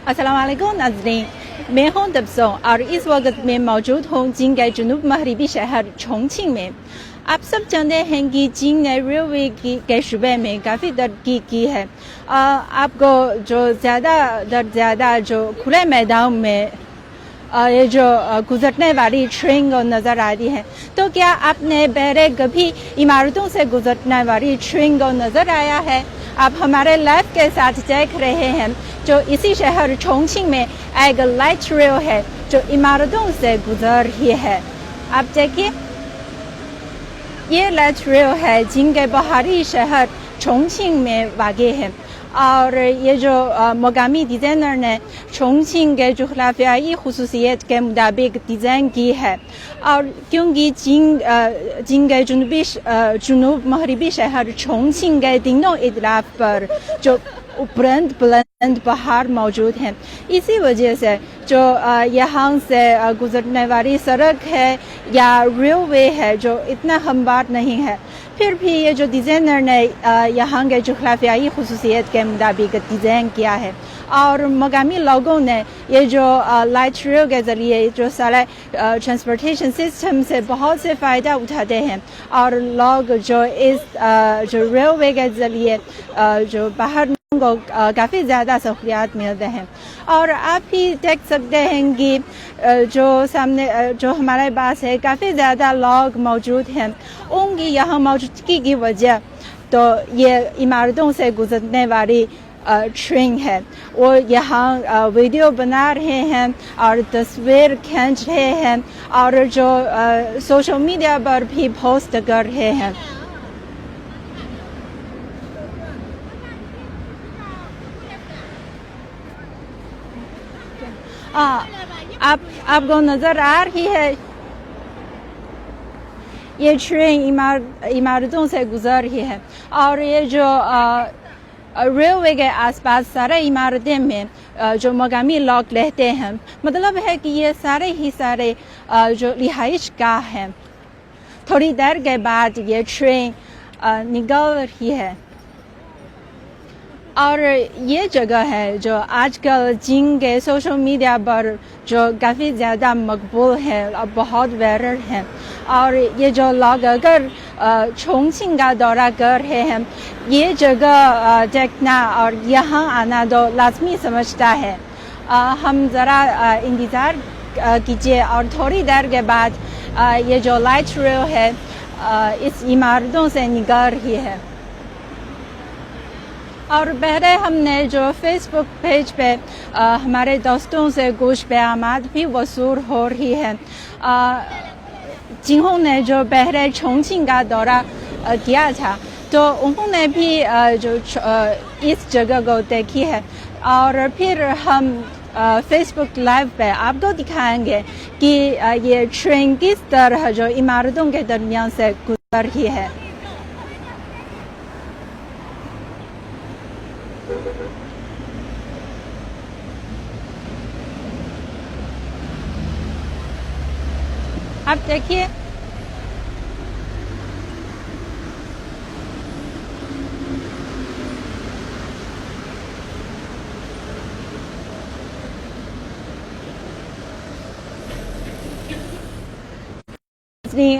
السلام علیکم ناظرین، میں ہوں تبسو اور اس وقت میں موجود ہوں چین کے جنوب مغربی شہر چونگچنگ میں۔ آپ سب جانتے ہیں کہ چین نے ریلوے کے شعبے میں کافی ترقی کی ہے۔ آپ کو جو زیادہ جو کھلے میدان میں یہ جو گزرنے والی ٹرین کو نظر آتی ہے، تو کیا آپ نے پہلے کبھی عمارتوں سے گزرنے والی ٹرین کو نظر آیا ہے؟ آپ ہمارے لائف کے ساتھ دیکھ رہے ہیں جو اسی شہر چونگچنگ میں ایک لائٹ ریل ہے جو عمارتوں سے گزر رہی ہے۔ آپ دیکھیے، یہ لائٹ ریل ہے چین کے باہری شہر چونگچنگ میں واقع ہے، اور یہ جو مقامی ڈیزائنر نے چونگچنگ کے جغرافیائی خصوصیت کے مطابق ڈیزائن کی ہے، اور کیونکہ چین کے جنوب مغربی شہر چونگچنگ کے تینوں اطراف پر جو بلند پہاڑ موجود ہیں، اسی وجہ سے جو یہاں سے گزرنے والی سڑک ہے یا ریلوے ہے جو اتنا ہموار نہیں ہے، پھر بھی یہ جو ڈیزائنر نے یہاں کے جغرافیائی خصوصیت کے مطابق ڈیزائن کیا ہے، اور مقامی لوگوں نے یہ جو لائٹ ریل کے ذریعے جو سارے ٹرانسپورٹیشن سسٹم سے بہت سے فائدہ اٹھاتے ہیں، اور لوگ جو اس جو ریلوے کے ذریعے جو باہر کو کافی زیادہ سہولیات ملتے ہیں۔ اور آپ بھی دیکھ سکتے ہیں کہ جو ہمارے پاس ہے کافی زیادہ لوگ موجود ہیں، ان کی یہاں موجودگی کی وجہ تو یہ عمارتوں سے گزرنے والی ٹرین ہے، وہ یہاں ویڈیو بنا رہے ہیں اور تصویر کھینچ رہے ہیں، اور جو سوشل میڈیا پر بھی پوسٹ کر رہے ہیں۔ آپ کو نظر آ رہی ہے یہ ٹرین عمارتوں سے گزر رہی ہے، اور یہ جو ریلوے کے آس پاس سارے عمارتیں میں جو مقامی لوگ رہتے ہیں، مطلب ہے کہ یہ سارے جو رہائش گاہ ہیں۔ تھوڑی دیر کے بعد یہ ٹرین نکل رہی ہے، اور یہ جگہ ہے جو آج کل چین کے سوشل میڈیا پر جو کافی زیادہ مقبول ہے اور بہت وائرل ہے، اور یہ جو لوگ اگر چونگچنگ کا دورہ کر رہے ہیں، یہ جگہ دیکھنا اور یہاں آنا تو لازمی سمجھتا ہے۔ ہم ذرا انتظار کیجیے، اور تھوڑی دیر کے بعد یہ جو لائٹ ریل ہے اس عمارتوں سے نکل رہی ہے۔ اور پہلے ہم نے جو فیس بک پیج پہ ہمارے دوستوں سے کچھ پیغامات بھی وصول ہو رہی ہے، جنہوں نے جو پہلے چونگچنگ کا دورہ کیا تھا، تو انہوں نے بھی جو اس جگہ کو دیکھی ہے، اور پھر ہم فیس بک لائیو پہ آپ کو دکھائیں گے کہ یہ ٹرین کس طرح جو عمارتوں کے درمیان سے گزر رہی ہے۔ آپ دیکھیے،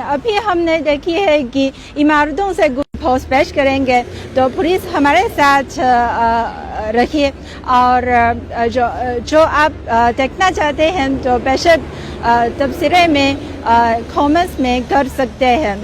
ابھی ہم نے دیکھی ہے کہ عمارتوں سے پوسٹ پیش کریں گے، تو پولیس ہمارے ساتھ رکھیے، اور جو آپ دیکھنا چاہتے ہیں تو بے شک تبصرے میں کامنٹس میں کر سکتے ہیں۔